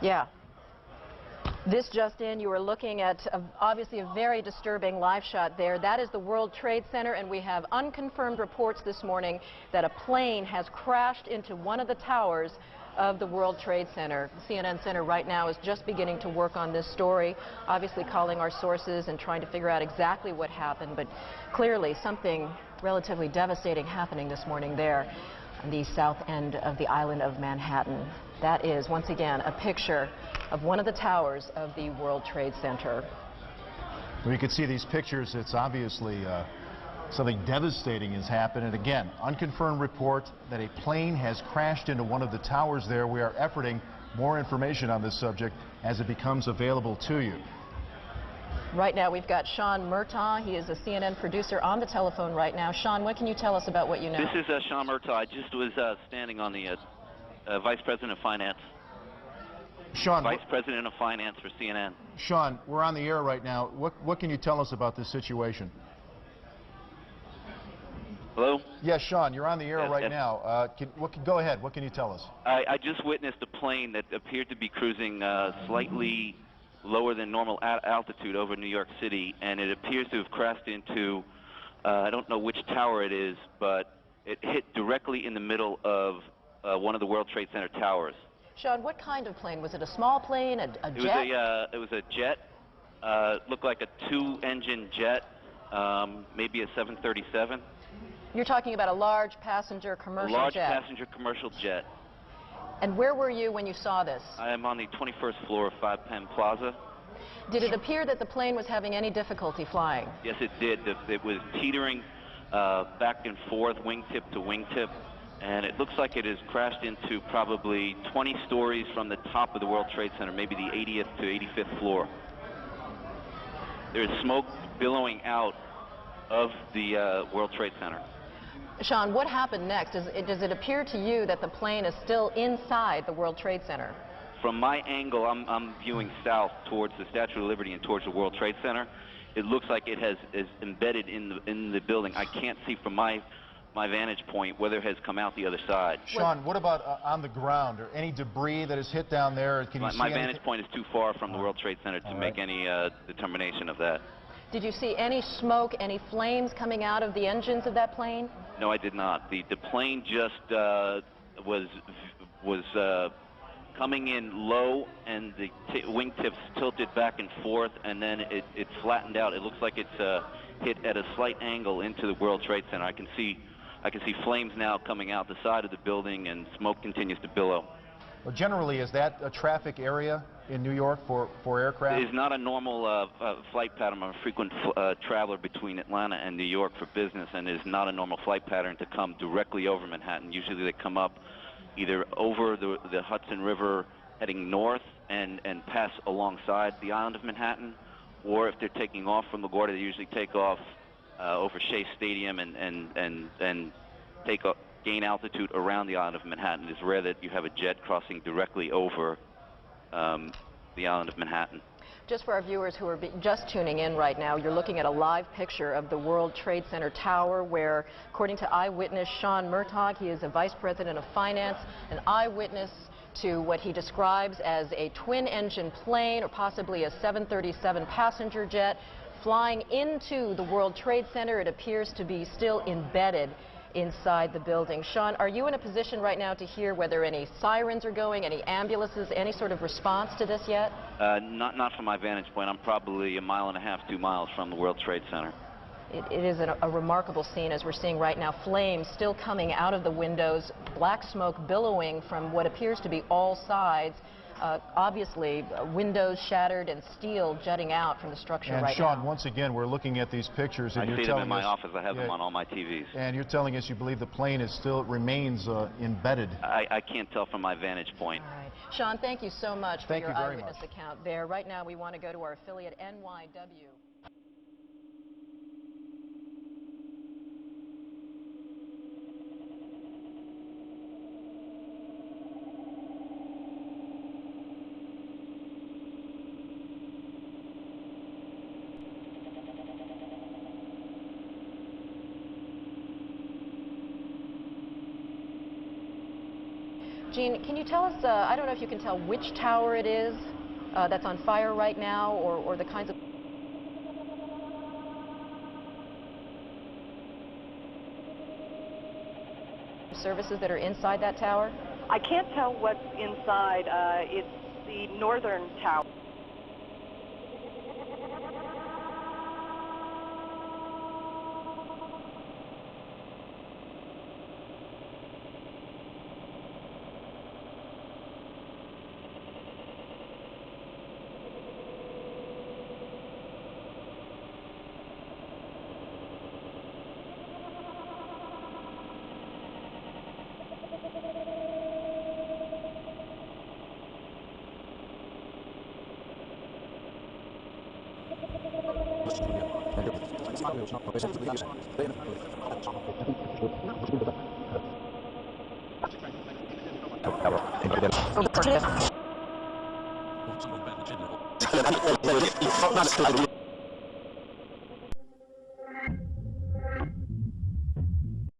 Yeah. This just in, you are looking at obviously a very disturbing live shot there. That is the World Trade Center, and we have unconfirmed reports this morning that a plane has crashed into one of the towers of the World Trade Center. The CNN Center right now is just beginning to work on this story, obviously calling our sources and trying to figure out exactly what happened, but clearly something relatively devastating happening this morning there on the south end of the island of Manhattan. That is, once again, a picture of one of the towers of the World Trade Center. Well, you can see these pictures. It's obviously something devastating has happened. And again, unconfirmed report that a plane has crashed into one of the towers there. We are efforting more information on this subject as it becomes available to you. Right now we've got Sean Murtagh. He is a CNN producer on the telephone right now. Sean, what can you tell us about what you know? This is Sean Murtagh. I just was standing on the Vice President of Finance. Sean, Vice President of Finance for CNN. Sean, we're on the air right now. What can you tell us about this situation? Hello? Yes, Sean, you're on the air right yes. now. Go ahead. What can you tell us? I just witnessed a plane that appeared to be cruising slightly lower than normal altitude over New York City, and it appears to have crashed into, I don't know which tower it is, but it hit directly in the middle of one of the World Trade Center towers. Sean, what kind of plane? Was it a small plane, a jet? It was a jet. Looked like a two-engine jet, maybe a 737. You're talking about a large passenger commercial jet? A large passenger commercial jet. And where were you when you saw this? I am on the 21st floor of 5 Penn Plaza. Did it appear that the plane was having any difficulty flying? Yes, it did. It was teetering back and forth, wingtip to wingtip, and it looks like it has crashed into probably 20 stories from the top of the World Trade Center, maybe the 80th to 85th floor. There's smoke billowing out of the World Trade Center. Sean, what happened next? Does it appear to you that the plane is still inside the World Trade Center? From my angle, I'm viewing south towards the Statue of Liberty and towards the World Trade Center. It looks like it is embedded in the building. I can't see from my vantage point whether it has come out the other side. Sean, what about on the ground? Or any debris that is hit down there? Can you see my vantage point is too far from the World Trade Center to make any determination of that. Did you see any smoke, any flames coming out of the engines of that plane? No, I did not. The plane just was coming in low, and the wingtips tilted back and forth, and then it flattened out. It looks like it's hit at a slight angle into the World Trade Center. I can see flames now coming out the side of the building, and smoke continues to billow. Well, generally, is that a traffic area in New York for aircraft? It is not a normal flight pattern. I'm a frequent traveler between Atlanta and New York for business, and it is not a normal flight pattern to come directly over Manhattan. Usually they come up either over the Hudson River heading north and pass alongside the island of Manhattan, or if they're taking off from LaGuardia, they usually take off over Shea Stadium and gain altitude around the island of Manhattan. It's rare that you have a jet crossing directly over the island of Manhattan. Just for our viewers who are just tuning in right now, you're looking at a live picture of the World Trade Center tower where, according to eyewitness Sean Murtagh, he is a vice president of finance, an eyewitness to what he describes as a twin-engine plane or possibly a 737 passenger jet flying into the World Trade Center. It appears to be still embedded inside the building. Sean, are you in a position right now to hear whether any sirens are going, any ambulances, any sort of response to this yet? Not from my vantage point. I'm probably 1.5 miles, 2 miles from the World Trade Center. It is a remarkable scene as we're seeing right now. Flames still coming out of the windows, black smoke billowing from what appears to be all sides. Obviously, windows shattered and steel jutting out from the structure right now. And Sean, once again, we're looking at these pictures, and you're telling us... I see them in my office. I have them on all my TVs. And you're telling us you believe the plane remains embedded. I can't tell from my vantage point. All right. Sean, thank you so much for your eyewitness account there. Right now, we want to go to our affiliate NYW. Jean, can you tell us, I don't know if you can tell which tower it is that's on fire right now, or the kinds of services that are inside that tower? I can't tell what's inside. It's the northern tower.